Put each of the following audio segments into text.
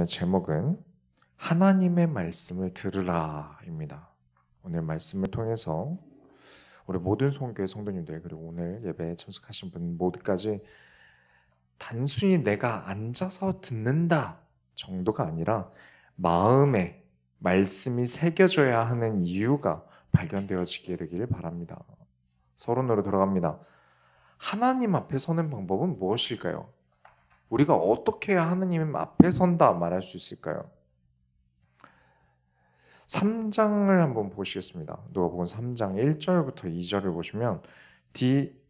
오늘 제목은 하나님의 말씀을 들으라입니다. 오늘 말씀을 통해서 우리 모든 소원교회 성도님들 그리고 오늘 예배에 참석하신 분 모두까지 단순히 내가 앉아서 듣는다 정도가 아니라 마음에 말씀이 새겨져야 하는 이유가 발견되어지게 되기를 바랍니다. 서론으로 들어갑니다. 하나님 앞에 서는 방법은 무엇일까요? 우리가 어떻게 해야 하나님 앞에 선다 말할 수 있을까요? 3장을 한번 보시겠습니다. 누가복음 3장 1절부터 2절을 보시면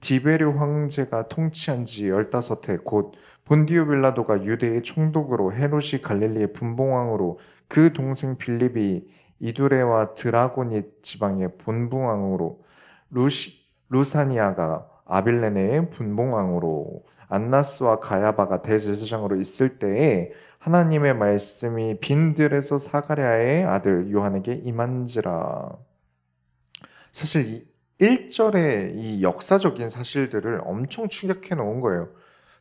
디베르 황제가 통치한 지 15해 곧 본디오 빌라도가 유대의 총독으로 헤롯이 갈릴리의 분봉왕으로 그 동생 빌립이 이두레와 드라고니 지방의 본봉왕으로 루사니아가 아빌레네의 분봉왕으로 안나스와 가야바가 대제사장으로 있을 때에 하나님의 말씀이 빈들에서 사가랴의 아들 요한에게 임한지라. 사실 이 1절의 이 역사적인 사실들을 엄청 충격해 놓은 거예요.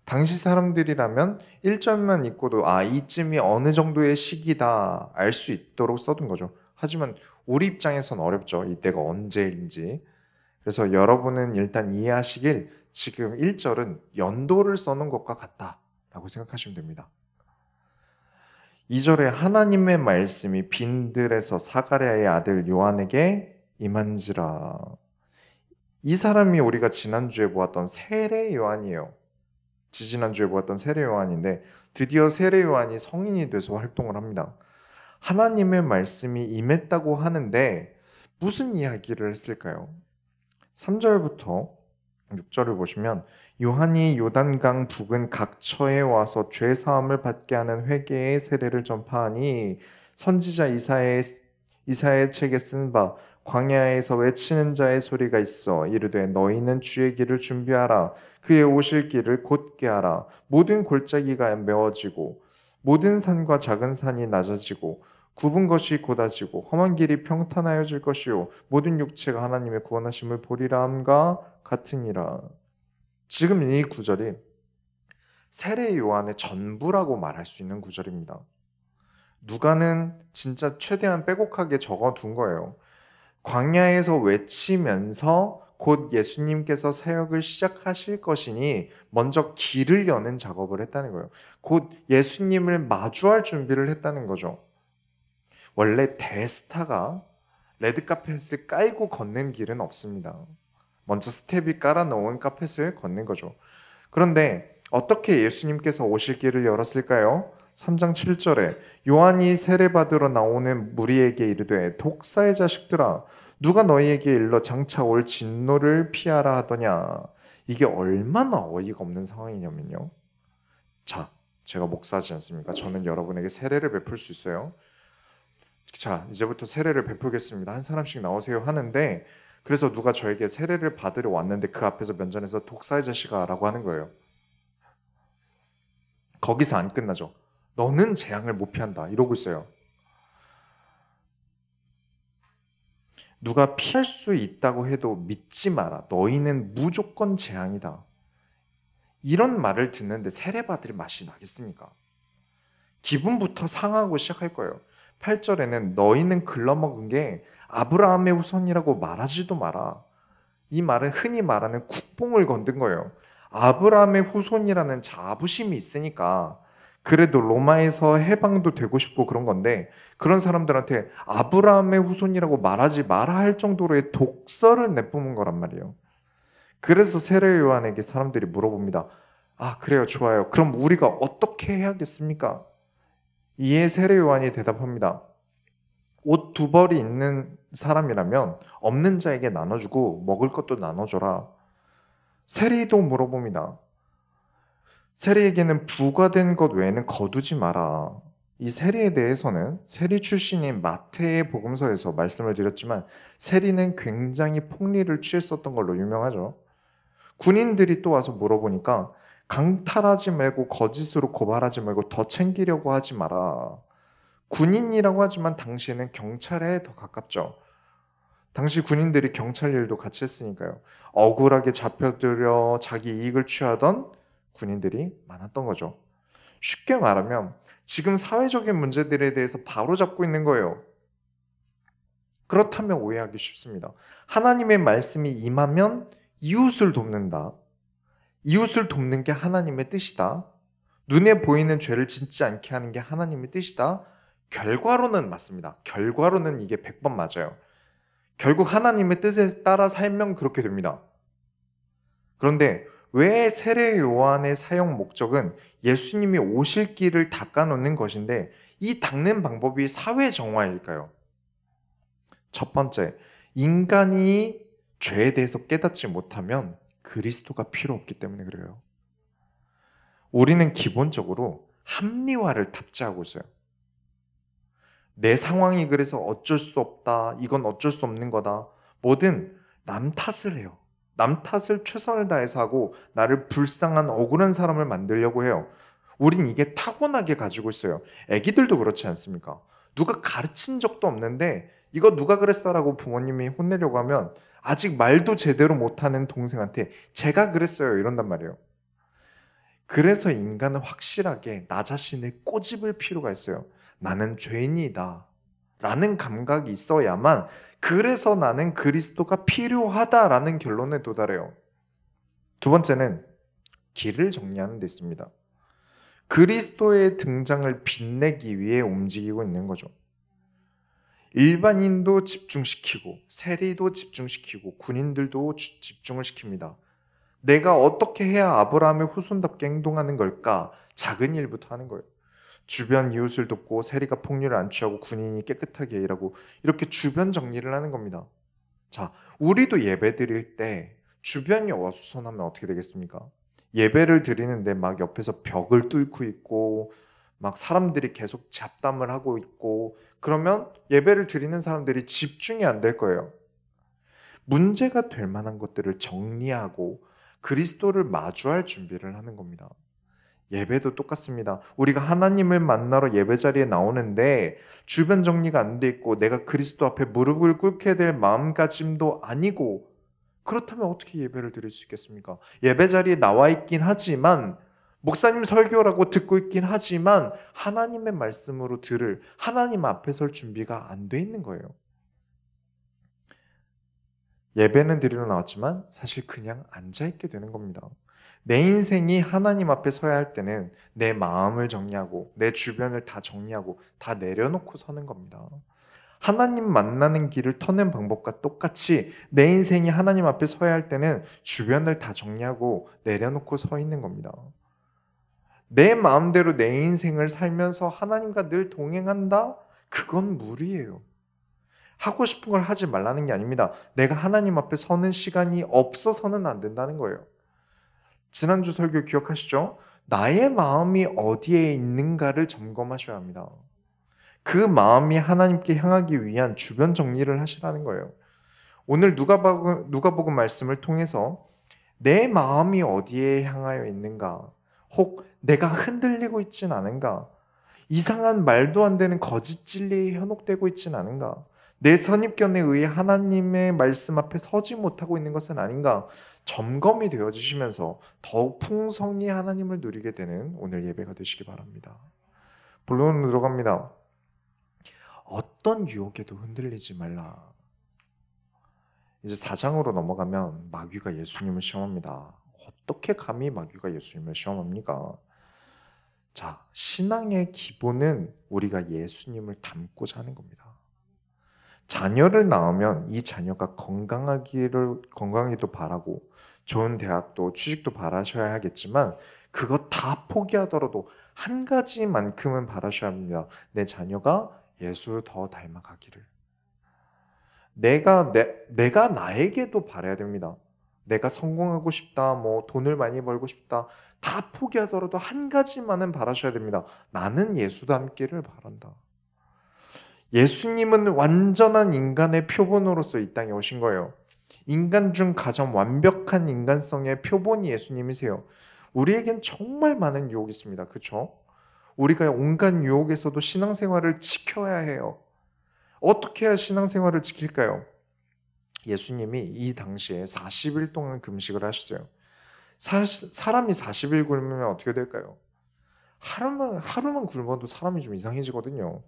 당시 사람들이라면 1절만 읽고도 이쯤이 어느 정도의 시기다 알 수 있도록 써둔 거죠. 하지만 우리 입장에선 어렵죠. 이때가 언제인지. 그래서 여러분은 일단 이해하시길 지금 1절은 연도를 써놓은 것과 같다라고 생각하시면 됩니다. 2절에 하나님의 말씀이 빈들에서 사가랴의 아들 요한에게 임한지라. 이 사람이 우리가 지난주에 보았던 세례 요한이에요. 지지난주에 보았던 세례 요한인데 드디어 세례 요한이 성인이 돼서 활동을 합니다. 하나님의 말씀이 임했다고 하는데 무슨 이야기를 했을까요? 3절부터 6절을 보시면 요한이 요단강 북은 각처에 와서 죄사함을 받게 하는 회개의 세례를 전파하니 선지자 이사야의 책에 쓴 바 광야에서 외치는 자의 소리가 있어 이르되 너희는 주의 길을 준비하라 그의 오실 길을 곧게 하라 모든 골짜기가 메워지고 모든 산과 작은 산이 낮아지고 굽은 것이 곧아지고 험한 길이 평탄하여질 것이요 모든 육체가 하나님의 구원하심을 보리라 함과 같으니라. 지금 이 구절이 세례 요한의 전부라고 말할 수 있는 구절입니다. 누가는 진짜 최대한 빼곡하게 적어둔 거예요. 광야에서 외치면서 곧 예수님께서 사역을 시작하실 것이니 먼저 길을 여는 작업을 했다는 거예요. 곧 예수님을 마주할 준비를 했다는 거죠. 원래 대스타가 레드카펫을 깔고 걷는 길은 없습니다. 먼저 스텝이 깔아놓은 카펫을 걷는 거죠. 그런데 어떻게 예수님께서 오실 길을 열었을까요? 3장 7절에 요한이 세례받으러 나오는 무리에게 이르되 독사의 자식들아 누가 너희에게 일러 장차 올 진노를 피하라 하더냐. 이게 얼마나 어이가 없는 상황이냐면요. 자, 제가 목사지 않습니까? 저는 여러분에게 세례를 베풀 수 있어요. 자, 이제부터 세례를 베풀겠습니다. 한 사람씩 나오세요 하는데 그래서 누가 저에게 세례를 받으러 왔는데 그 앞에서 면전에서 독사의 자식아 라고 하는 거예요. 거기서 안 끝나죠. 너는 재앙을 못 피한다 이러고 있어요. 누가 피할 수 있다고 해도 믿지 마라. 너희는 무조건 재앙이다. 이런 말을 듣는데 세례 받을 맛이 나겠습니까? 기분부터 상하고 시작할 거예요. 8절에는 너희는 글러먹은 게 아브라함의 후손이라고 말하지도 마라. 이 말은 흔히 말하는 국뽕을 건든 거예요. 아브라함의 후손이라는 자부심이 있으니까 그래도 로마에서 해방도 되고 싶고 그런 건데 그런 사람들한테 아브라함의 후손이라고 말하지 마라 할 정도로의 독설을 내뿜은 거란 말이에요. 그래서 세례 요한에게 사람들이 물어봅니다. 그래요, 좋아요. 그럼 우리가 어떻게 해야겠습니까? 이에 세례 요한이 대답합니다. 옷 2벌이 있는 사람이라면 없는 자에게 나눠주고 먹을 것도 나눠줘라. 세리도 물어봅니다. 세리에게는 부과된 것 외에는 거두지 마라. 이 세리에 대해서는 세리 출신인 마태의 복음서에서 말씀을 드렸지만 세리는 굉장히 폭리를 취했었던 걸로 유명하죠. 군인들이 또 와서 물어보니까 강탈하지 말고 거짓으로 고발하지 말고 더 챙기려고 하지 마라. 군인이라고 하지만 당시에는 경찰에 더 가깝죠. 당시 군인들이 경찰 일도 같이 했으니까요. 억울하게 잡혀들여 자기 이익을 취하던 군인들이 많았던 거죠. 쉽게 말하면 지금 사회적인 문제들에 대해서 바로잡고 있는 거예요. 그렇다면 오해하기 쉽습니다. 하나님의 말씀이 임하면 이웃을 돕는다. 이웃을 돕는 게 하나님의 뜻이다. 눈에 보이는 죄를 짓지 않게 하는 게 하나님의 뜻이다. 결과로는 맞습니다. 결과로는 이게 100번 맞아요. 결국 하나님의 뜻에 따라 살면 그렇게 됩니다. 그런데 왜 세례 요한의 사용 목적은 예수님이 오실 길을 닦아놓는 것인데 이 닦는 방법이 사회 정화일까요? 첫 번째, 인간이 죄에 대해서 깨닫지 못하면 그리스도가 필요 없기 때문에 그래요. 우리는 기본적으로 합리화를 탑재하고 있어요. 내 상황이 그래서 어쩔 수 없다, 이건 어쩔 수 없는 거다, 뭐든 남 탓을 해요. 남 탓을 최선을 다해서 하고 나를 불쌍한 억울한 사람을 만들려고 해요. 우린 이게 타고나게 가지고 있어요. 애기들도 그렇지 않습니까? 누가 가르친 적도 없는데 이거 누가 그랬어라고 부모님이 혼내려고 하면 아직 말도 제대로 못하는 동생한테 제가 그랬어요 이런단 말이에요. 그래서 인간은 확실하게 나 자신을 꼬집을 필요가 있어요. 나는 죄인이다 라는 감각이 있어야만, 그래서 나는 그리스도가 필요하다라는 결론에 도달해요. 두 번째는 길을 정리하는 데 있습니다. 그리스도의 등장을 빛내기 위해 움직이고 있는 거죠. 일반인도 집중시키고 세리도 집중시키고 군인들도 집중을 시킵니다. 내가 어떻게 해야 아브라함의 후손답게 행동하는 걸까? 작은 일부터 하는 거예요. 주변 이웃을 돕고 세리가 폭력을 안 취하고 군인이 깨끗하게 일하고, 이렇게 주변 정리를 하는 겁니다. 자, 우리도 예배 드릴 때 주변이 어수선하면 어떻게 되겠습니까? 예배를 드리는데 막 옆에서 벽을 뚫고 있고 막 사람들이 계속 잡담을 하고 있고, 그러면 예배를 드리는 사람들이 집중이 안 될 거예요. 문제가 될 만한 것들을 정리하고 그리스도를 마주할 준비를 하는 겁니다. 예배도 똑같습니다. 우리가 하나님을 만나러 예배 자리에 나오는데 주변 정리가 안 돼 있고 내가 그리스도 앞에 무릎을 꿇게 될 마음가짐도 아니고, 그렇다면 어떻게 예배를 드릴 수 있겠습니까? 예배 자리에 나와 있긴 하지만, 목사님 설교라고 듣고 있긴 하지만 하나님의 말씀으로 들을, 하나님 앞에 설 준비가 안 돼 있는 거예요. 예배는 드리러 나왔지만 사실 그냥 앉아있게 되는 겁니다. 내 인생이 하나님 앞에 서야 할 때는 내 마음을 정리하고 내 주변을 다 정리하고 다 내려놓고 서는 겁니다. 하나님 만나는 길을 터는 방법과 똑같이 내 인생이 하나님 앞에 서야 할 때는 주변을 다 정리하고 내려놓고 서 있는 겁니다. 내 마음대로 내 인생을 살면서 하나님과 늘 동행한다? 그건 무리예요. 하고 싶은 걸 하지 말라는 게 아닙니다. 내가 하나님 앞에 서는 시간이 없어서는 안 된다는 거예요. 지난주 설교 기억하시죠? 나의 마음이 어디에 있는가를 점검하셔야 합니다. 그 마음이 하나님께 향하기 위한 주변 정리를 하시라는 거예요. 오늘 누가복음 말씀을 통해서 내 마음이 어디에 향하여 있는가, 혹 내가 흔들리고 있진 않은가, 이상한 말도 안 되는 거짓 진리에 현혹되고 있진 않은가, 내 선입견에 의해 하나님의 말씀 앞에 서지 못하고 있는 것은 아닌가, 점검이 되어지시면서 더욱 풍성히 하나님을 누리게 되는 오늘 예배가 되시기 바랍니다. 본론으로 들어갑니다. 어떤 유혹에도 흔들리지 말라. 이제 4장으로 넘어가면 마귀가 예수님을 시험합니다. 어떻게 감히 마귀가 예수님을 시험합니까? 자, 신앙의 기본은 우리가 예수님을 닮고자 하는 겁니다. 자녀를 낳으면 이 자녀가 건강하기도 바라고 좋은 대학도 취직도 바라셔야 하겠지만, 그거 다 포기하더라도 한 가지만큼은 바라셔야 합니다. 내 자녀가 예수 더 닮아가기를. 내가 나에게도 바라야 됩니다. 내가 성공하고 싶다, 뭐 돈을 많이 벌고 싶다, 다 포기하더라도 한 가지만은 바라셔야 됩니다. 나는 예수 닮기를 바란다. 예수님은 완전한 인간의 표본으로서 이 땅에 오신 거예요. 인간 중 가장 완벽한 인간성의 표본이 예수님이세요. 우리에겐 정말 많은 유혹이 있습니다. 그렇죠? 우리가 온갖 유혹에서도 신앙생활을 지켜야 해요. 어떻게 해야 신앙생활을 지킬까요? 예수님이 이 당시에 40일 동안 금식을 하셨어요. 사람이 40일 굶으면 어떻게 될까요? 하루만 굶어도 사람이 좀 이상해지거든요.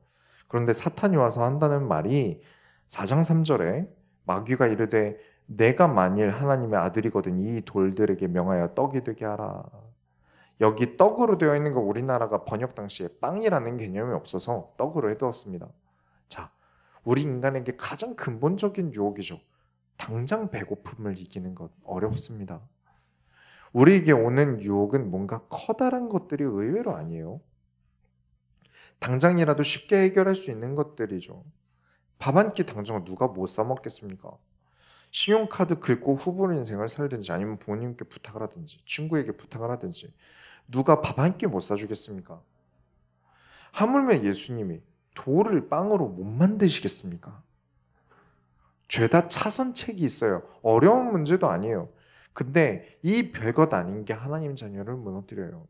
그런데 사탄이 와서 한다는 말이 4장 3절에 마귀가 이르되 내가 만일 하나님의 아들이거든 이 돌들에게 명하여 떡이 되게 하라. 여기 떡으로 되어 있는 거 우리나라가 번역 당시에 빵이라는 개념이 없어서 떡으로 해두었습니다. 자, 우리 인간에게 가장 근본적인 유혹이죠. 당장 배고픔을 이기는 것 어렵습니다. 우리에게 오는 유혹은 뭔가 커다란 것들이 의외로 아니에요. 당장이라도 쉽게 해결할 수 있는 것들이죠. 밥 한 끼 당장 누가 못 사 먹겠습니까? 신용카드 긁고 후보 인생을 살든지 아니면 부모님께 부탁을 하든지 친구에게 부탁을 하든지 누가 밥 한 끼 못 사주겠습니까? 하물며 예수님이 돌을 빵으로 못 만드시겠습니까? 죄다 차선책이 있어요. 어려운 문제도 아니에요. 근데 이 별것 아닌 게 하나님 자녀를 무너뜨려요.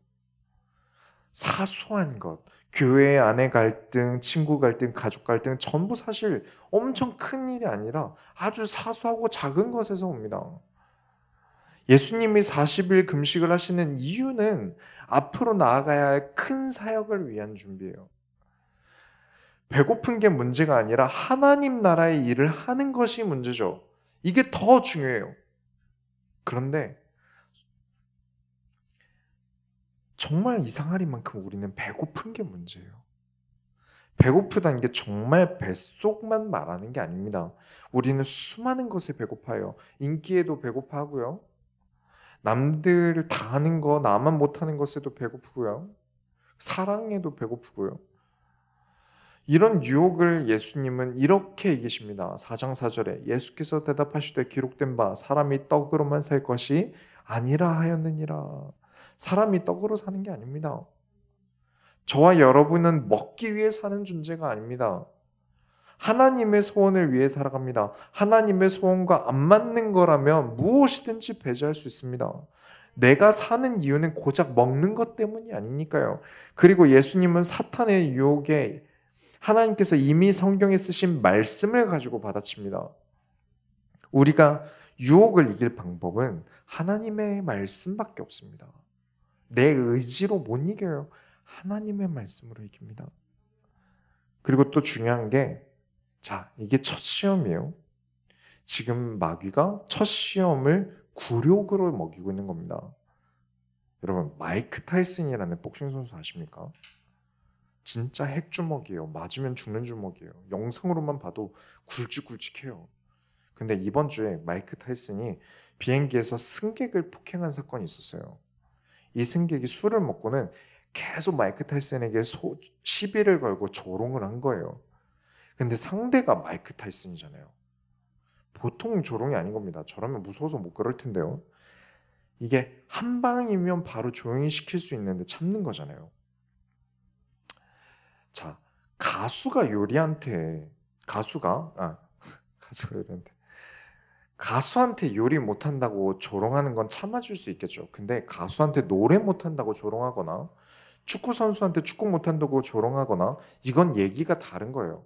사소한 것, 교회 안의 갈등, 친구 갈등, 가족 갈등 전부 사실 엄청 큰 일이 아니라 아주 사소하고 작은 것에서 옵니다. 예수님이 40일 금식을 하시는 이유는 앞으로 나아가야 할 큰 사역을 위한 준비예요. 배고픈 게 문제가 아니라 하나님 나라의 일을 하는 것이 문제죠. 이게 더 중요해요. 그런데 정말 이상하리만큼 우리는 배고픈 게 문제예요. 배고프다는 게 정말 뱃속만 말하는 게 아닙니다. 우리는 수많은 것에 배고파요. 인기에도 배고파하고요. 남들 다 하는 거 나만 못하는 것에도 배고프고요. 사랑에도 배고프고요. 이런 유혹을 예수님은 이렇게 얘기하십니다. 4장 4절에 예수께서 대답하시되 기록된 바 사람이 떡으로만 살 것이 아니라 하였느니라. 사람이 떡으로 사는 게 아닙니다. 저와 여러분은 먹기 위해 사는 존재가 아닙니다. 하나님의 소원을 위해 살아갑니다. 하나님의 소원과 안 맞는 거라면 무엇이든지 배제할 수 있습니다. 내가 사는 이유는 고작 먹는 것 때문이 아니니까요. 그리고 예수님은 사탄의 유혹에 하나님께서 이미 성경에 쓰신 말씀을 가지고 받아칩니다. 우리가 유혹을 이길 방법은 하나님의 말씀밖에 없습니다. 내 의지로 못 이겨요. 하나님의 말씀으로 이깁니다. 그리고 또 중요한 게, 자, 이게 첫 시험이에요. 지금 마귀가 첫 시험을 굴욕으로 먹이고 있는 겁니다. 여러분, 마이크 타이슨이라는 복싱 선수 아십니까? 진짜 핵주먹이에요. 맞으면 죽는 주먹이에요. 영상으로만 봐도 굵직굵직해요. 근데 이번 주에 마이크 타이슨이 비행기에서 승객을 폭행한 사건이 있었어요. 이 승객이 술을 먹고는 계속 마이크 타이슨에게 시비를 걸고 조롱을 한 거예요. 근데 상대가 마이크 타이슨이잖아요. 보통 조롱이 아닌 겁니다. 저라면 무서워서 못 그럴 텐데요. 이게 한 방이면 바로 조용히 시킬 수 있는데 참는 거잖아요. 자, 가수가 요리한테 가수한테 요리 못한다고 조롱하는 건 참아줄 수 있겠죠. 근데 가수한테 노래 못한다고 조롱하거나 축구 선수한테 축구 못한다고 조롱하거나 이건 얘기가 다른 거예요.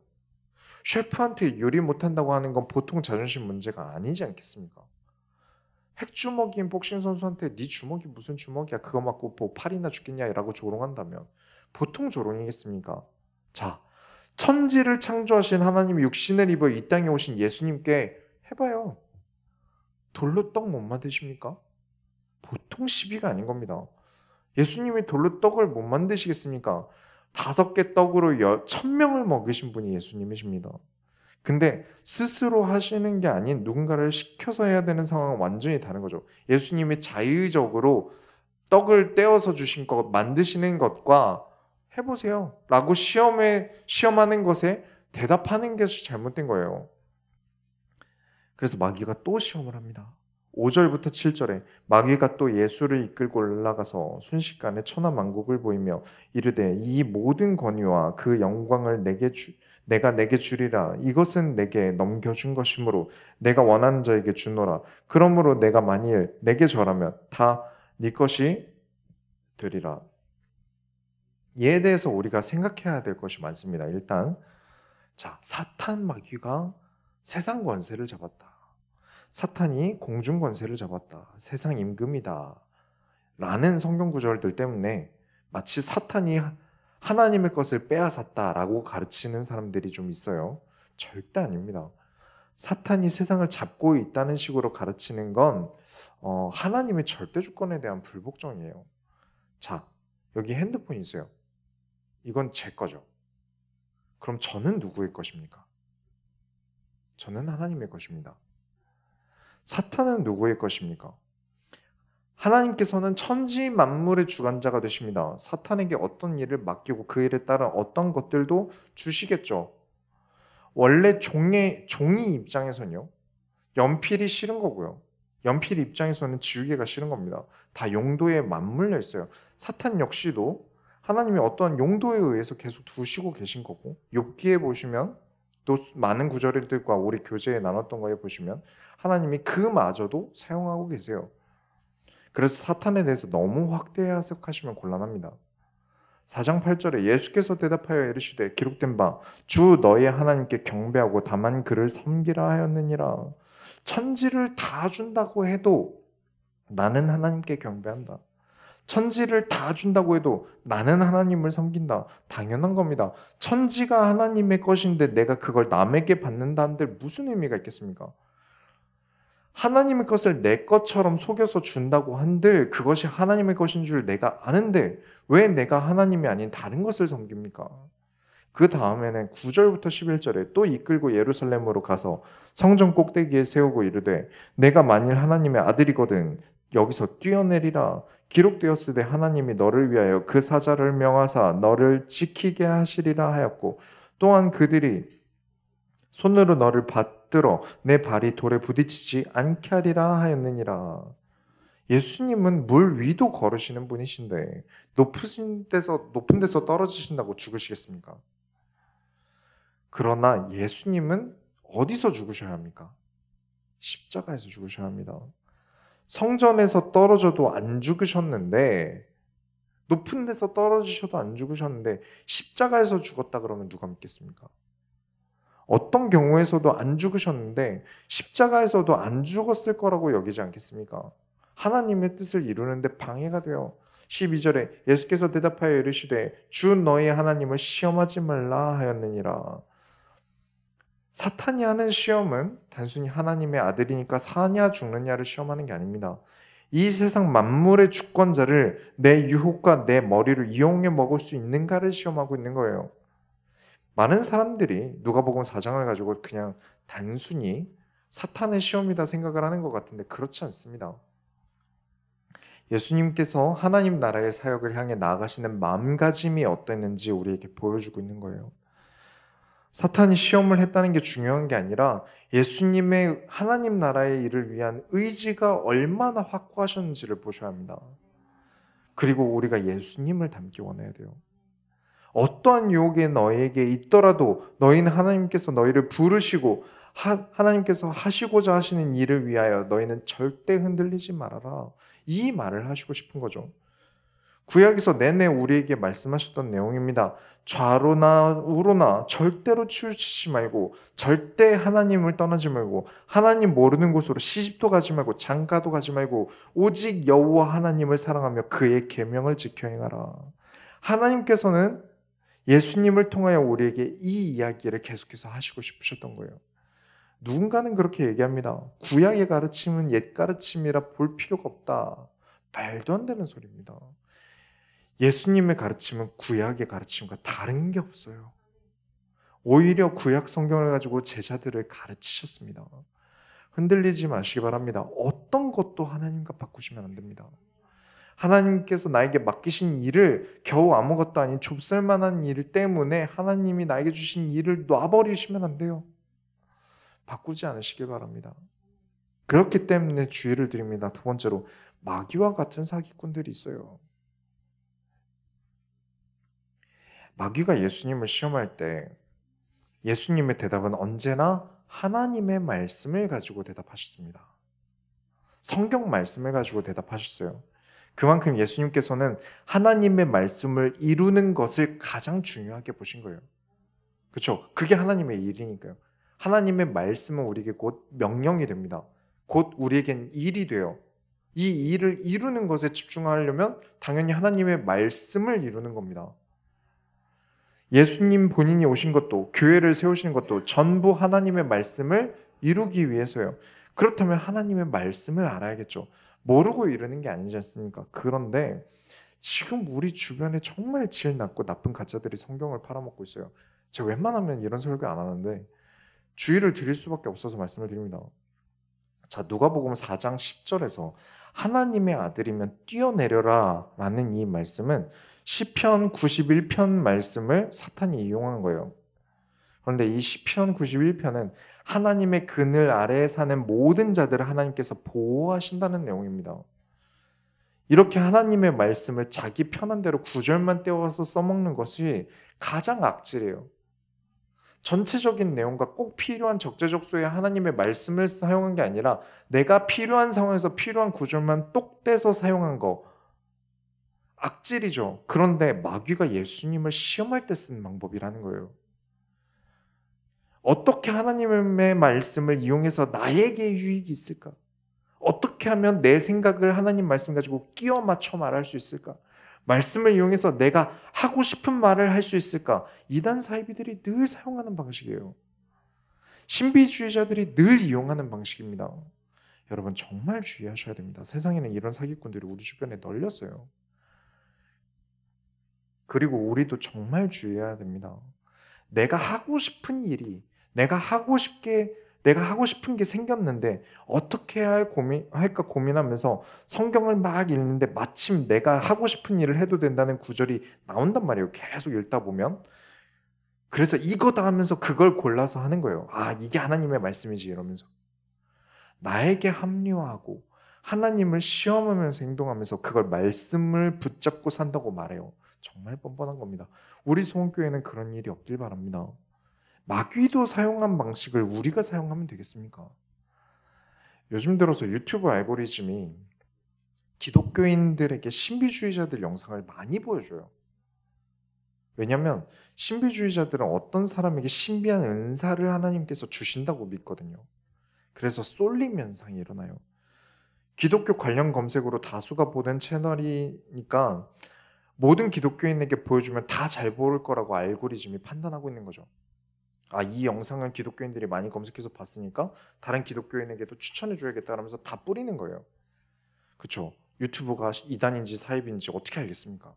셰프한테 요리 못한다고 하는 건 보통 자존심 문제가 아니지 않겠습니까? 핵주먹인 복싱 선수한테 네 주먹이 무슨 주먹이야? 그거 맞고 뭐 팔이나 죽겠냐? 라고 조롱한다면 보통 조롱이겠습니까? 자, 천지를 창조하신 하나님이 육신을 입어 이 땅에 오신 예수님께 해봐요. 돌로 떡 못 만드십니까? 보통 시비가 아닌 겁니다. 예수님이 돌로 떡을 못 만드시겠습니까? 5개 떡으로 1000명을 먹이신 분이 예수님이십니다. 근데 스스로 하시는 게 아닌 누군가를 시켜서 해야 되는 상황은 완전히 다른 거죠. 예수님이 자의적으로 떡을 떼어서 주신 것, 만드시는 것과 해보세요 라고 시험하는 것에 대답하는 것이 잘못된 거예요. 그래서 마귀가 또 시험을 합니다. 5절부터 7절에 마귀가 또 예수를 이끌고 올라가서 순식간에 천하만국을 보이며 이르되 이 모든 권위와 그 영광을 내가 내게 주리라. 이것은 내게 넘겨준 것이므로 내가 원하는 자에게 주노라. 그러므로 내가 만일 내게 절하면 다 네 것이 되리라. 이에 대해서 우리가 생각해야 될 것이 많습니다. 일단 자, 사탄 마귀가 세상 권세를 잡았다. 사탄이 공중 권세를 잡았다. 세상 임금이다. 라는 성경 구절들 때문에 마치 사탄이 하나님의 것을 빼앗았다라고 가르치는 사람들이 좀 있어요. 절대 아닙니다. 사탄이 세상을 잡고 있다는 식으로 가르치는 건 하나님의 절대 주권에 대한 불복종이에요. 자, 여기 핸드폰이 있어요. 이건 제 거죠. 그럼 저는 누구의 것입니까? 저는 하나님의 것입니다. 사탄은 누구의 것입니까? 하나님께서는 천지 만물의 주관자가 되십니다. 사탄에게 어떤 일을 맡기고 그 일에 따른 어떤 것들도 주시겠죠. 원래 종이 입장에서는요, 연필이 싫은 거고요. 연필 입장에서는 지우개가 싫은 겁니다. 다 용도에 맞물려 있어요. 사탄 역시도 하나님이 어떤 용도에 의해서 계속 두시고 계신 거고, 욥기에 보시면 또 많은 구절들과 우리 교재에 나눴던 거에 보시면 하나님이 그마저도 사용하고 계세요. 그래서 사탄에 대해서 너무 확대 해석하시면 곤란합니다. 4장 8절에 예수께서 대답하여 이르시되 기록된 바 주 너의 하나님께 경배하고 다만 그를 섬기라 하였느니라. 천지를 다 준다고 해도 나는 하나님께 경배한다. 천지를 다 준다고 해도 나는 하나님을 섬긴다. 당연한 겁니다. 천지가 하나님의 것인데 내가 그걸 남에게 받는다는데 무슨 의미가 있겠습니까? 하나님의 것을 내 것처럼 속여서 준다고 한들 그것이 하나님의 것인 줄 내가 아는데 왜 내가 하나님이 아닌 다른 것을 섬깁니까? 그 다음에는 9절부터 11절에 또 이끌고 예루살렘으로 가서 성전 꼭대기에 세우고 이르되 내가 만일 하나님의 아들이거든 여기서 뛰어내리라. 기록되었으되 하나님이 너를 위하여 그 사자를 명하사 너를 지키게 하시리라 하였고 또한 그들이 손으로 너를 받들어 내 발이 돌에 부딪히지 않게 하리라 하였느니라. 예수님은 물 위도 걸으시는 분이신데 높은 데서 떨어지신다고 죽으시겠습니까? 그러나 예수님은 어디서 죽으셔야 합니까? 십자가에서 죽으셔야 합니다. 성전에서 떨어져도 안 죽으셨는데 높은 데서 떨어지셔도 안 죽으셨는데 십자가에서 죽었다 그러면 누가 믿겠습니까? 어떤 경우에서도 안 죽으셨는데 십자가에서도 안 죽었을 거라고 여기지 않겠습니까? 하나님의 뜻을 이루는데 방해가 돼요. 12절에 예수께서 대답하여 이르시되 주 너희 하나님을 시험하지 말라 하였느니라. 사탄이 하는 시험은 단순히 하나님의 아들이니까 사냐 죽느냐를 시험하는 게 아닙니다. 이 세상 만물의 주권자를 내 유혹과 내 머리를 이용해 먹을 수 있는가를 시험하고 있는 거예요. 많은 사람들이 누가복음 4장을 가지고 그냥 단순히 사탄의 시험이다 생각을 하는 것 같은데 그렇지 않습니다. 예수님께서 하나님 나라의 사역을 향해 나아가시는 마음가짐이 어땠는지 우리에게 보여주고 있는 거예요. 사탄이 시험을 했다는 게 중요한 게 아니라 예수님의 하나님 나라의 일을 위한 의지가 얼마나 확고하셨는지를 보셔야 합니다. 그리고 우리가 예수님을 닮기 원해야 돼요. 어떠한 유혹이 너에게 있더라도 너희는 하나님께서 너희를 부르시고 하나님께서 하시고자 하시는 일을 위하여 너희는 절대 흔들리지 말아라. 이 말을 하시고 싶은 거죠. 구약에서 내내 우리에게 말씀하셨던 내용입니다. 좌로나 우로나 절대로 치우치지 말고 절대 하나님을 떠나지 말고 하나님 모르는 곳으로 시집도 가지 말고 장가도 가지 말고 오직 여호와 하나님을 사랑하며 그의 계명을 지켜 행하라. 하나님께서는 예수님을 통하여 우리에게 이 이야기를 계속해서 하시고 싶으셨던 거예요. 누군가는 그렇게 얘기합니다. 구약의 가르침은 옛 가르침이라 볼 필요가 없다. 말도 안 되는 소리입니다. 예수님의 가르침은 구약의 가르침과 다른 게 없어요. 오히려 구약 성경을 가지고 제자들을 가르치셨습니다. 흔들리지 마시기 바랍니다. 어떤 것도 하나님과 바꾸시면 안 됩니다. 하나님께서 나에게 맡기신 일을 겨우 아무것도 아닌 좁쌀만한 일 때문에 하나님이 나에게 주신 일을 놔버리시면 안 돼요. 바꾸지 않으시길 바랍니다. 그렇기 때문에 주의를 드립니다. 두 번째로 마귀와 같은 사기꾼들이 있어요. 마귀가 예수님을 시험할 때 예수님의 대답은 언제나 하나님의 말씀을 가지고 대답하셨습니다. 성경 말씀을 가지고 대답하셨어요. 그만큼 예수님께서는 하나님의 말씀을 이루는 것을 가장 중요하게 보신 거예요. 그렇죠? 그게 하나님의 일이니까요. 하나님의 말씀은 우리에게 곧 명령이 됩니다. 곧 우리에겐 일이 돼요. 이 일을 이루는 것에 집중하려면 당연히 하나님의 말씀을 이루는 겁니다. 예수님 본인이 오신 것도, 교회를 세우시는 것도 전부 하나님의 말씀을 이루기 위해서예요. 그렇다면 하나님의 말씀을 알아야겠죠. 모르고 이루는 게 아니지 않습니까? 그런데 지금 우리 주변에 정말 질 낮고 나쁜 가짜들이 성경을 팔아먹고 있어요. 제가 웬만하면 이런 설교 안 하는데 주의를 드릴 수밖에 없어서 말씀을 드립니다. 자, 누가복음 4장 10절에서 하나님의 아들이면 뛰어내려라 라는 이 말씀은 시편 91편 말씀을 사탄이 이용한 거예요. 그런데 이 시편 91편은 하나님의 그늘 아래에 사는 모든 자들을 하나님께서 보호하신다는 내용입니다. 이렇게 하나님의 말씀을 자기 편한 대로 구절만 떼어서 써먹는 것이 가장 악질이에요. 전체적인 내용과 꼭 필요한 적재적소에 하나님의 말씀을 사용한 게 아니라 내가 필요한 상황에서 필요한 구절만 똑 떼서 사용한 거, 악질이죠. 그런데 마귀가 예수님을 시험할 때 쓴 방법이라는 거예요. 어떻게 하나님의 말씀을 이용해서 나에게 유익이 있을까? 어떻게 하면 내 생각을 하나님 말씀 가지고 끼워 맞춰 말할 수 있을까? 말씀을 이용해서 내가 하고 싶은 말을 할 수 있을까? 이단 사이비들이 늘 사용하는 방식이에요. 신비주의자들이 늘 이용하는 방식입니다. 여러분 정말 주의하셔야 됩니다. 세상에는 이런 사기꾼들이 우리 주변에 널렸어요. 그리고 우리도 정말 주의해야 됩니다. 내가 하고 싶은 일이, 내가 하고 싶은 게 생겼는데 어떻게 할까 고민하면서 성경을 막 읽는데 마침 내가 하고 싶은 일을 해도 된다는 구절이 나온단 말이에요. 계속 읽다 보면. 그래서 이거다 하면서 그걸 골라서 하는 거예요. 아, 이게 하나님의 말씀이지 이러면서. 나에게 합리화하고 하나님을 시험하면서 행동하면서 그걸 말씀을 붙잡고 산다고 말해요. 정말 뻔뻔한 겁니다. 우리 소원교회는 그런 일이 없길 바랍니다. 마귀도 사용한 방식을 우리가 사용하면 되겠습니까? 요즘 들어서 유튜브 알고리즘이 기독교인들에게 신비주의자들 영상을 많이 보여줘요. 왜냐하면 신비주의자들은 어떤 사람에게 신비한 은사를 하나님께서 주신다고 믿거든요. 그래서 쏠림 현상이 일어나요. 기독교 관련 검색으로 다수가 보는 채널이니까 모든 기독교인에게 보여주면 다 잘 보일 거라고 알고리즘이 판단하고 있는 거죠. 아, 이 영상은 기독교인들이 많이 검색해서 봤으니까 다른 기독교인에게도 추천해줘야겠다 하면서 다 뿌리는 거예요. 그렇죠? 유튜브가 이단인지 사입인지 어떻게 알겠습니까?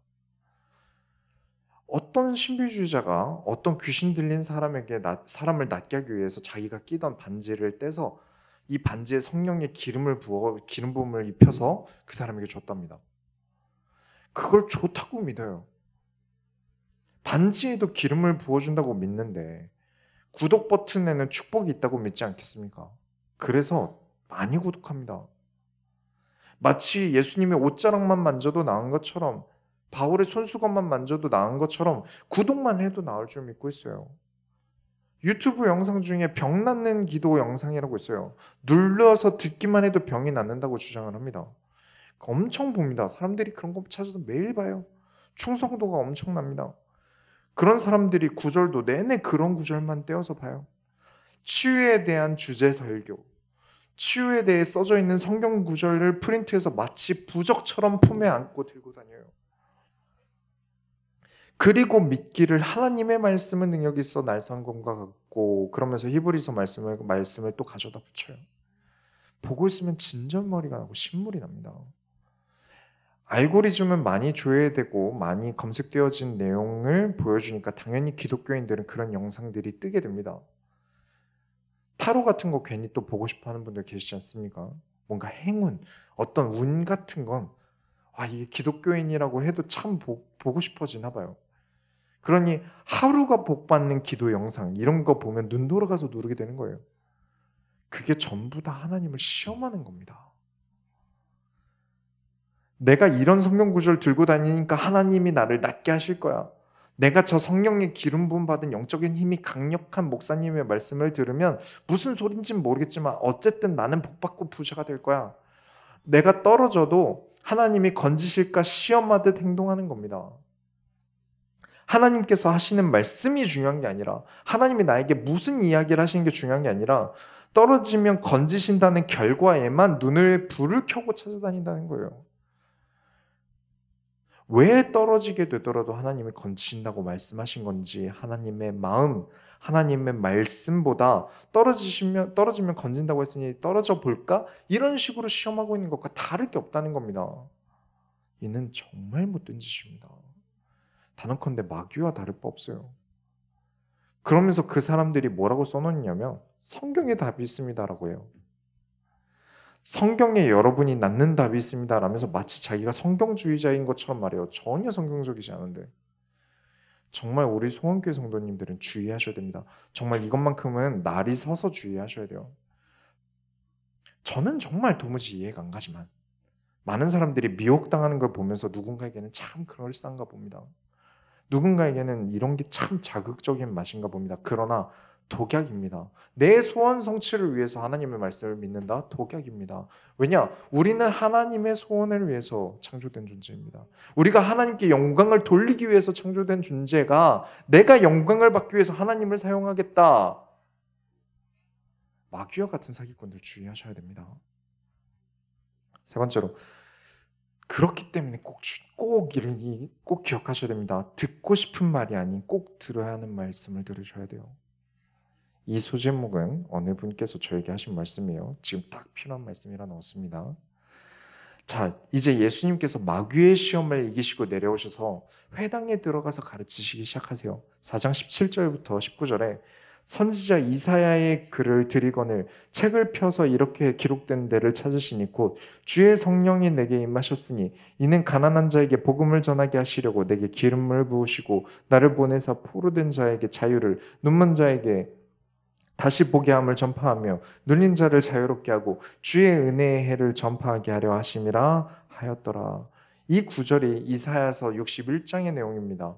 어떤 신비주의자가 어떤 귀신 들린 사람에게 사람을 낫게 하기 위해서 자기가 끼던 반지를 떼서 이 반지에 성령의 기름 부음을 입혀서 그 사람에게 줬답니다. 그걸 좋다고 믿어요. 반지에도 기름을 부어준다고 믿는데 구독 버튼에는 축복이 있다고 믿지 않겠습니까? 그래서 많이 구독합니다. 마치 예수님의 옷자락만 만져도 나은 것처럼, 바울의 손수건만 만져도 나은 것처럼 구독만 해도 나을 줄 믿고 있어요. 유튜브 영상 중에 병 낫는 기도 영상이라고 있어요. 눌러서 듣기만 해도 병이 낫는다고 주장을 합니다. 엄청 봅니다. 사람들이 그런 거 찾아서 매일 봐요. 충성도가 엄청납니다. 그런 사람들이 구절도 내내 그런 구절만 떼어서 봐요. 치유에 대한 주제 설교, 치유에 대해 써져 있는 성경 구절을 프린트해서 마치 부적처럼 품에 안고 들고 다녀요. 그리고 믿기를 하나님의 말씀은 능력이 있어 날성검과 같고, 그러면서 히브리서 말씀을 또 가져다 붙여요. 보고 있으면 진절머리가 나고 신물이 납니다. 알고리즘은 많이 조회되고 많이 검색되어진 내용을 보여주니까 당연히 기독교인들은 그런 영상들이 뜨게 됩니다. 타로 같은 거 괜히 또 보고 싶어 하는 분들 계시지 않습니까? 뭔가 행운, 어떤 운 같은 건 이게 기독교인이라고 해도 참 보고 싶어지나 봐요. 그러니 하루가 복받는 기도 영상 이런 거 보면 눈 돌아가서 누르게 되는 거예요. 그게 전부 다 하나님을 시험하는 겁니다. 내가 이런 성경 구절 들고 다니니까 하나님이 나를 낫게 하실 거야. 내가 저 성령의 기름 부음 받은 영적인 힘이 강력한 목사님의 말씀을 들으면 무슨 소린지는 모르겠지만 어쨌든 나는 복받고 부자가 될 거야. 내가 떨어져도 하나님이 건지실까 시험하듯 행동하는 겁니다. 하나님께서 하시는 말씀이 중요한 게 아니라, 하나님이 나에게 무슨 이야기를 하시는 게 중요한 게 아니라, 떨어지면 건지신다는 결과에만 눈을 불을 켜고 찾아다닌다는 거예요. 왜 떨어지게 되더라도 하나님이 건지신다고 말씀하신 건지, 하나님의 마음, 하나님의 말씀보다 떨어지면 건진다고 했으니 떨어져 볼까? 이런 식으로 시험하고 있는 것과 다를 게 없다는 겁니다. 이는 정말 못된 짓입니다. 단언컨대 마귀와 다를 바 없어요. 그러면서 그 사람들이 뭐라고 써놓냐면 성경에 답이 있습니다라고 해요. 성경에 여러분이 낳는 답이 있습니다 라면서 마치 자기가 성경주의자인 것처럼 말해요. 전혀 성경적이지 않은데. 정말 우리 소원교회 성도님들은 주의하셔야 됩니다. 정말 이것만큼은 날이 서서 주의하셔야 돼요. 저는 정말 도무지 이해가 안 가지만 많은 사람들이 미혹당하는 걸 보면서 누군가에게는 참 그럴싸한가 봅니다. 누군가에게는 이런 게 참 자극적인 맛인가 봅니다. 그러나 독약입니다. 내 소원 성취를 위해서 하나님의 말씀을 믿는다? 독약입니다. 왜냐? 우리는 하나님의 소원을 위해서 창조된 존재입니다. 우리가 하나님께 영광을 돌리기 위해서 창조된 존재가 내가 영광을 받기 위해서 하나님을 사용하겠다. 마귀와 같은 사기꾼들 주의하셔야 됩니다. 세 번째로, 그렇기 때문에 꼭 기억하셔야 됩니다. 듣고 싶은 말이 아닌 꼭 들어야 하는 말씀을 들으셔야 돼요. 이 소제목은 어느 분께서 저에게 하신 말씀이에요. 지금 딱 필요한 말씀이라 넣었습니다. 자, 이제 예수님께서 마귀의 시험을 이기시고 내려오셔서 회당에 들어가서 가르치시기 시작하세요. 4장 17절부터 19절에 선지자 이사야의 글을 들이거늘 책을 펴서 이렇게 기록된 데를 찾으시니 곧 주의 성령이 내게 임하셨으니 이는 가난한 자에게 복음을 전하게 하시려고 내게 기름을 부으시고 나를 보내사 포로된 자에게 자유를, 눈먼 자에게 다시 보게 함을 전파하며 눌린 자를 자유롭게 하고 주의 은혜의 해를 전파하게 하려 하심이라 하였더라. 이 구절이 이사야서 61장의 내용입니다.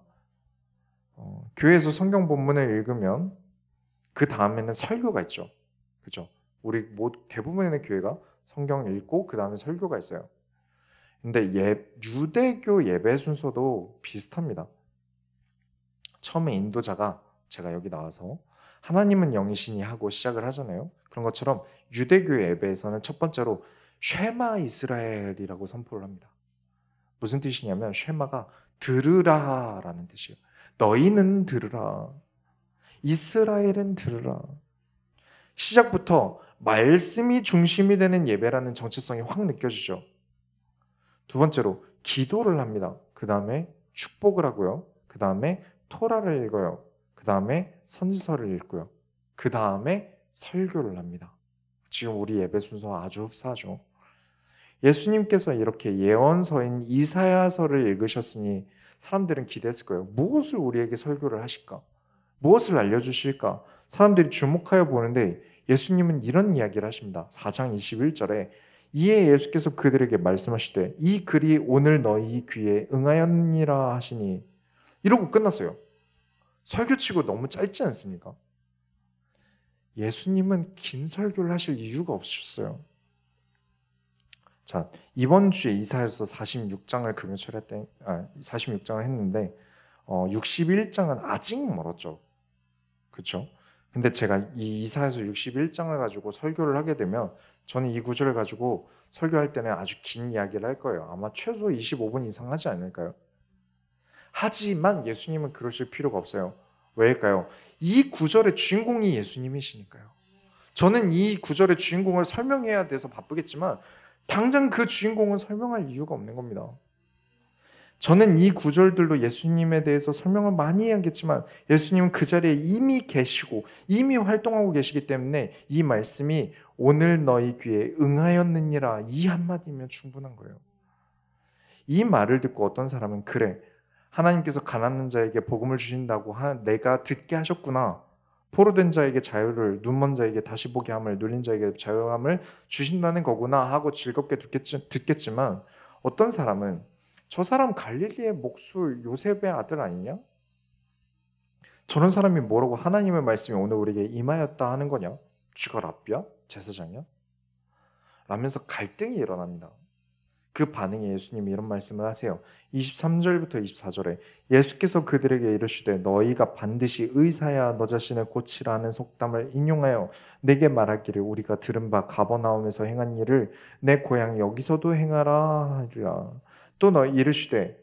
교회에서 성경 본문을 읽으면 그 다음에는 설교가 있죠. 그죠? 우리 대부분의 교회가 성경 읽고 그 다음에 설교가 있어요. 근데 유대교 예배 순서도 비슷합니다. 처음에 인도자가 제가 여기 나와서 하나님은 영이시니 하고 시작을 하잖아요. 그런 것처럼 유대교 예배에서는 첫 번째로 쉐마 이스라엘이라고 선포를 합니다. 무슨 뜻이냐면 쉐마가 들으라 라는 뜻이에요. 너희는 들으라. 이스라엘은 들으라. 시작부터 말씀이 중심이 되는 예배라는 정체성이 확 느껴지죠. 두 번째로 기도를 합니다. 그 다음에 축복을 하고요. 그 다음에 토라를 읽어요. 그 다음에 선지서를 읽고요. 그 다음에 설교를 합니다. 지금 우리 예배 순서와 아주 흡사하죠. 예수님께서 이렇게 예언서인 이사야서를 읽으셨으니 사람들은 기대했을 거예요. 무엇을 우리에게 설교를 하실까? 무엇을 알려주실까? 사람들이 주목하여 보는데 예수님은 이런 이야기를 하십니다. 4장 21절에 이에 예수께서 그들에게 말씀하시되 이 글이 오늘 너희 귀에 응하였니라 하시니 이러고 끝났어요. 설교치고 너무 짧지 않습니까? 예수님은 긴 설교를 하실 이유가 없으셨어요. 자, 이번 주에 이사야서 46장을 금요일에 46장을 했는데 61장은 아직 멀었죠. 그렇죠? 근데 제가 이 이사야서 61장을 가지고 설교를 하게 되면 저는 이 구절을 가지고 설교할 때는 아주 긴 이야기를 할 거예요. 아마 최소 25분 이상 하지 않을까요? 하지만 예수님은 그러실 필요가 없어요. 왜일까요? 이 구절의 주인공이 예수님이시니까요. 저는 이 구절의 주인공을 설명해야 돼서 바쁘겠지만 당장 그 주인공은 설명할 이유가 없는 겁니다. 저는 이 구절들로 예수님에 대해서 설명을 많이 해야겠지만 예수님은 그 자리에 이미 계시고 이미 활동하고 계시기 때문에 이 말씀이 오늘 너희 귀에 응하였느니라 이 한마디면 충분한 거예요. 이 말을 듣고 어떤 사람은 그래, 하나님께서 가난한 자에게 복음을 주신다고 내가 듣게 하셨구나. 포로된 자에게 자유를, 눈먼 자에게 다시 보게 함을, 눌린 자에게 자유함을 주신다는 거구나 하고 즐겁게 듣겠지만 어떤 사람은 저 사람 갈릴리의 목수 요셉의 아들 아니냐? 저런 사람이 뭐라고 하나님의 말씀이 오늘 우리에게 임하였다 하는 거냐? 쥐가 랍비야? 제사장이야? 라면서 갈등이 일어납니다. 그 반응에 예수님이 이런 말씀을 하세요. 23절부터 24절에 예수께서 그들에게 이르시되 너희가 반드시 의사야 너 자신을 고치라는 속담을 인용하여 내게 말하기를 우리가 들은 바 가버나움에서 행한 일을 내 고향 여기서도 행하라 하리라. 또 너희 이르시되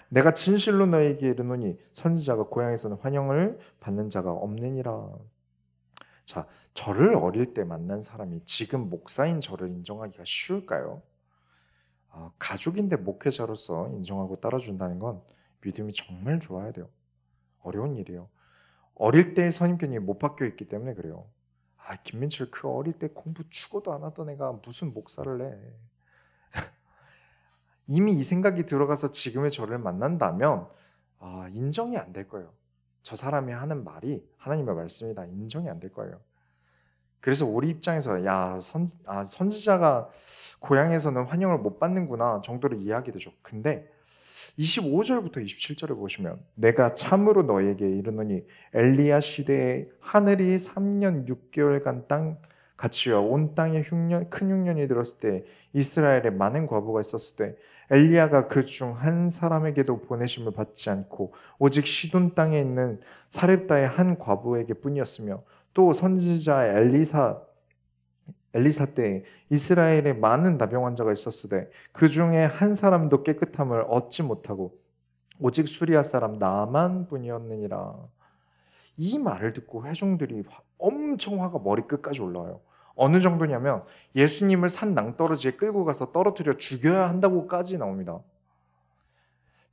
내가 진실로 너희에게 이르노니 선지자가 고향에서는 환영을 받는 자가 없느니라. 자, 저를 어릴 때 만난 사람이 지금 목사인 저를 인정하기가 쉬울까요? 가족인데 목회자로서 인정하고 따라준다는 건 믿음이 정말 좋아야 돼요. 어려운 일이에요. 어릴 때 선임견이 못 바뀌어 있기 때문에 그래요. 김민철 그 어릴 때 공부 죽어도 안 하던 애가 무슨 목사를 해. 이미 이 생각이 들어가서 지금의 저를 만난다면 인정이 안 될 거예요. 저 사람이 하는 말이 하나님의 말씀이다. 인정이 안 될 거예요. 그래서 우리 입장에서 선지자가 고향에서는 환영을 못 받는구나 정도로 이해하게 되죠. 근데 25절부터 27절을 보시면 내가 참으로 너에게 이르노니 엘리야 시대에 하늘이 3년 6개월간 땅 같이와 온 땅에 큰 흉년이 들었을 때 이스라엘에 많은 과부가 있었을 때 엘리야가 그 중 한 사람에게도 보내심을 받지 않고 오직 시돈 땅에 있는 사렙다의 한 과부에게 뿐이었으며 또 선지자 엘리사 때 이스라엘에 많은 나병 환자가 있었으되 그 중에 한 사람도 깨끗함을 얻지 못하고 오직 수리아 사람 나만 뿐이었느니라. 이 말을 듣고 회중들이 엄청 화가 머리끝까지 올라와요. 어느 정도냐면 예수님을 산 낭떠러지에 끌고 가서 떨어뜨려 죽여야 한다고까지 나옵니다.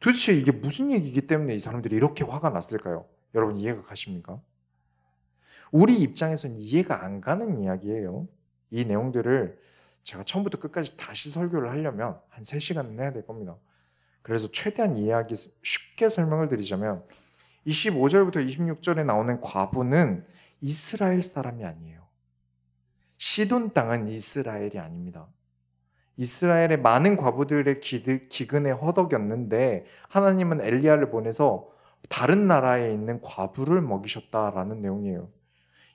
도대체 이게 무슨 얘기이기 때문에 이 사람들이 이렇게 화가 났을까요? 여러분 이해가 가십니까? 우리 입장에서는 이해가 안 가는 이야기예요. 이 내용들을 제가 처음부터 끝까지 다시 설교를 하려면 한 3시간은 해야 될 겁니다. 그래서 최대한 이해하기 쉽게 설명을 드리자면 25절부터 26절에 나오는 과부는 이스라엘 사람이 아니에요. 시돈 땅은 이스라엘이 아닙니다. 이스라엘의 많은 과부들의 기근에 허덕였는데 하나님은 엘리야를 보내서 다른 나라에 있는 과부를 먹이셨다라는 내용이에요.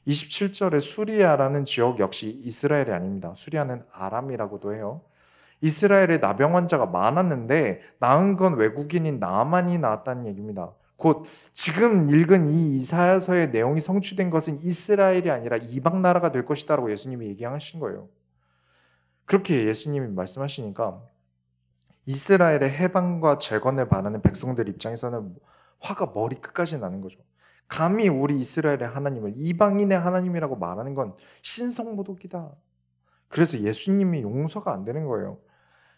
27절에 수리아라는 지역 역시 이스라엘이 아닙니다. 수리아는 아람이라고도 해요. 이스라엘에 나병 환자가 많았는데 나은 건 외국인인 나만이 나았다는 얘기입니다. 곧 지금 읽은 이 이사야서의 내용이 성취된 것은 이스라엘이 아니라 이방 나라가 될 것이다 라고 예수님이 얘기하신 거예요. 그렇게 예수님이 말씀하시니까 이스라엘의 해방과 재건을 바라는 백성들 입장에서는 화가 머리끝까지 나는 거죠. 감히 우리 이스라엘의 하나님을 이방인의 하나님이라고 말하는 건 신성모독이다. 그래서 예수님이 용서가 안 되는 거예요.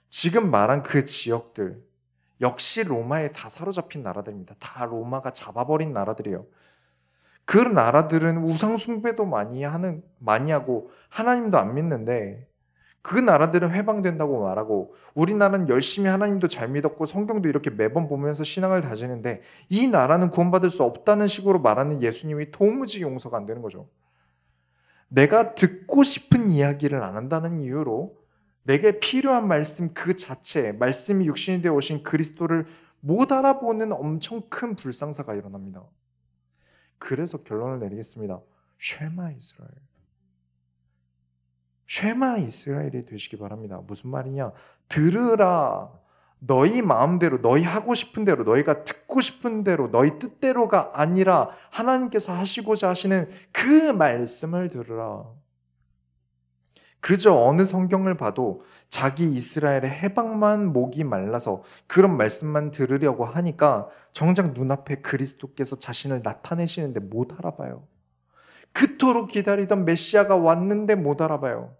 지금 말한 그 지역들 역시 로마에 다 사로잡힌 나라들입니다. 다 로마가 잡아버린 나라들이에요. 그 나라들은 우상 숭배도 많이 하고 하나님도 안 믿는데 그 나라들은 해방된다고 말하고 우리나라는 열심히 하나님도 잘 믿었고 성경도 이렇게 매번 보면서 신앙을 다지는데 이 나라는 구원받을 수 없다는 식으로 말하는 예수님이 도무지 용서가 안 되는 거죠. 내가 듣고 싶은 이야기를 안 한다는 이유로 내게 필요한 말씀 그 자체, 말씀이 육신이 되어 오신 그리스도를 못 알아보는 엄청 큰 불상사가 일어납니다. 그래서 결론을 내리겠습니다. 쉐마 이스라엘. 쉐마 이스라엘이 되시기 바랍니다. 무슨 말이냐? 들으라. 너희 마음대로, 너희 하고 싶은 대로, 너희가 듣고 싶은 대로, 너희 뜻대로가 아니라 하나님께서 하시고자 하시는 그 말씀을 들으라. 그저 어느 성경을 봐도 자기 이스라엘의 해방만 목이 말라서 그런 말씀만 들으려고 하니까 정작 눈앞에 그리스도께서 자신을 나타내시는데 못 알아봐요. 그토록 기다리던 메시아가 왔는데 못 알아봐요.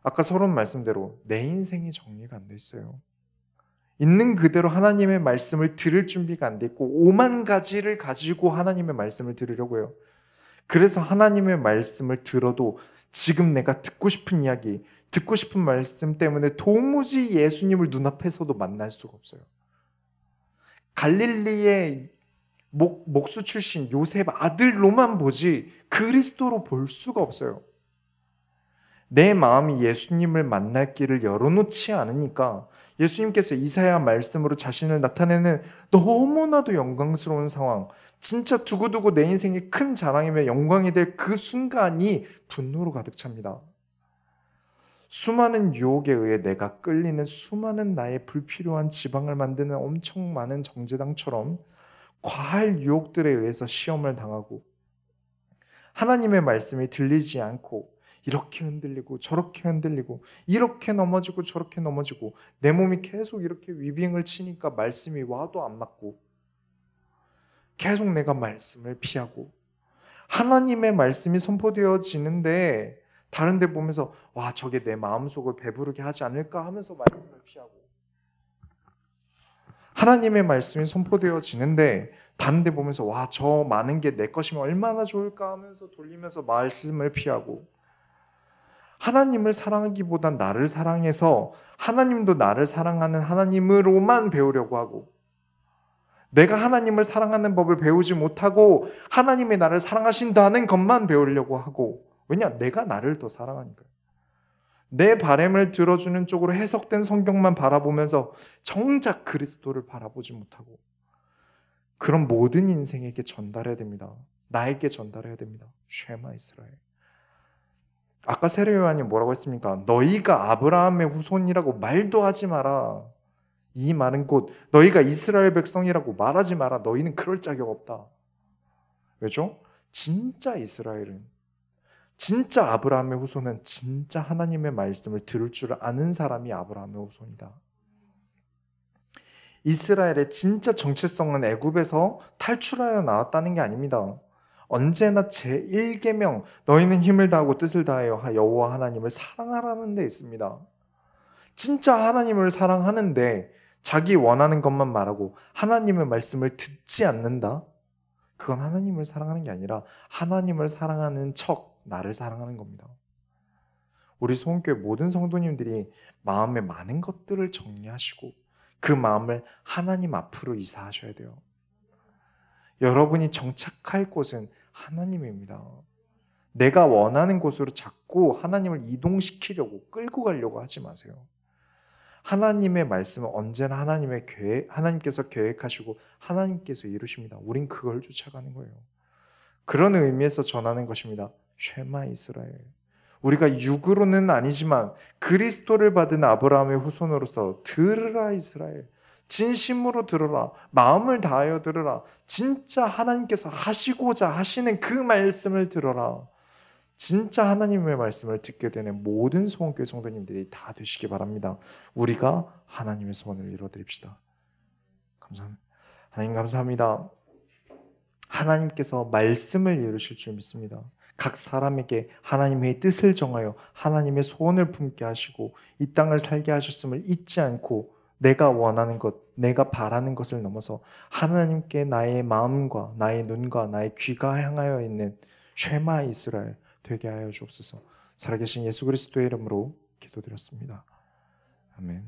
아까 서론 말씀대로 내 인생이 정리가 안 돼 있어요. 있는 그대로 하나님의 말씀을 들을 준비가 안 돼 있고 5만 가지를 가지고 하나님의 말씀을 들으려고 해요. 그래서 하나님의 말씀을 들어도 지금 내가 듣고 싶은 이야기, 듣고 싶은 말씀 때문에 도무지 예수님을 눈앞에서도 만날 수가 없어요. 갈릴리의 목수 출신 요셉 아들로만 보지 그리스도로 볼 수가 없어요. 내 마음이 예수님을 만날 길을 열어놓지 않으니까 예수님께서 이사야 말씀으로 자신을 나타내는 너무나도 영광스러운 상황, 진짜 두고두고 내 인생의 큰 자랑이며 영광이 될 그 순간이 분노로 가득 찹니다. 수많은 유혹에 의해 내가 끌리는 수많은 나의 불필요한 지방을 만드는 엄청 많은 정제당처럼 과할 유혹들에 의해서 시험을 당하고 하나님의 말씀이 들리지 않고 이렇게 흔들리고 저렇게 흔들리고 이렇게 넘어지고 저렇게 넘어지고 내 몸이 계속 이렇게 위빙을 치니까 말씀이 와도 안 맞고 계속 내가 말씀을 피하고 하나님의 말씀이 선포되어지는데 다른 데 보면서 와 저게 내 마음속을 배부르게 하지 않을까 하면서 말씀을 피하고 하나님의 말씀이 선포되어지는데 다른 데 보면서 와 저 많은 게 내 것이면 얼마나 좋을까 하면서 돌리면서 말씀을 피하고 하나님을 사랑하기보단 나를 사랑해서 하나님도 나를 사랑하는 하나님으로만 배우려고 하고 내가 하나님을 사랑하는 법을 배우지 못하고 하나님이 나를 사랑하신다는 것만 배우려고 하고 왜냐? 내가 나를 더 사랑하니까요. 내 바램을 들어주는 쪽으로 해석된 성경만 바라보면서 정작 그리스도를 바라보지 못하고 그런 모든 인생에게 전달해야 됩니다. 나에게 전달해야 됩니다. 쉐마 이스라엘. 아까 세례 요한이 뭐라고 했습니까? 너희가 아브라함의 후손이라고 말도 하지 마라. 이 말은 곧 너희가 이스라엘 백성이라고 말하지 마라. 너희는 그럴 자격 없다. 왜죠? 진짜 이스라엘은 진짜 아브라함의 후손은 진짜 하나님의 말씀을 들을 줄 아는 사람이 아브라함의 후손이다. 이스라엘의 진짜 정체성은 애굽에서 탈출하여 나왔다는 게 아닙니다. 언제나 제1계명 너희는 힘을 다하고 뜻을 다하여 여호와 하나님을 사랑하라는 데 있습니다. 진짜 하나님을 사랑하는데 자기 원하는 것만 말하고 하나님의 말씀을 듣지 않는다? 그건 하나님을 사랑하는 게 아니라 하나님을 사랑하는 척 나를 사랑하는 겁니다. 우리 소원교회 모든 성도님들이 마음에 많은 것들을 정리하시고 그 마음을 하나님 앞으로 이사하셔야 돼요. 여러분이 정착할 곳은 하나님입니다. 내가 원하는 곳으로 자꾸 하나님을 이동시키려고 끌고 가려고 하지 마세요. 하나님의 말씀은 언제나 하나님께서 계획하시고 하나님께서 이루십니다. 우린 그걸 쫓아가는 거예요. 그런 의미에서 전하는 것입니다. 쉐마 이스라엘. 우리가 육으로는 아니지만 그리스도를 받은 아브라함의 후손으로서 들으라 이스라엘. 진심으로 들으라. 마음을 다하여 들으라. 진짜 하나님께서 하시고자 하시는 그 말씀을 들어라. 진짜 하나님의 말씀을 듣게 되는 모든 소원교회 성도님들이 다 되시기 바랍니다. 우리가 하나님의 소원을 이루어드립시다. 감사합니다. 하나님 감사합니다. 하나님께서 말씀을 이루실 줄 믿습니다. 각 사람에게 하나님의 뜻을 정하여 하나님의 소원을 품게 하시고 이 땅을 살게 하셨음을 잊지 않고 내가 원하는 것, 내가 바라는 것을 넘어서 하나님께 나의 마음과 나의 눈과 나의 귀가 향하여 있는 쉐마 이스라엘 되게 하여 주옵소서. 살아계신 예수 그리스도의 이름으로 기도드렸습니다. 아멘.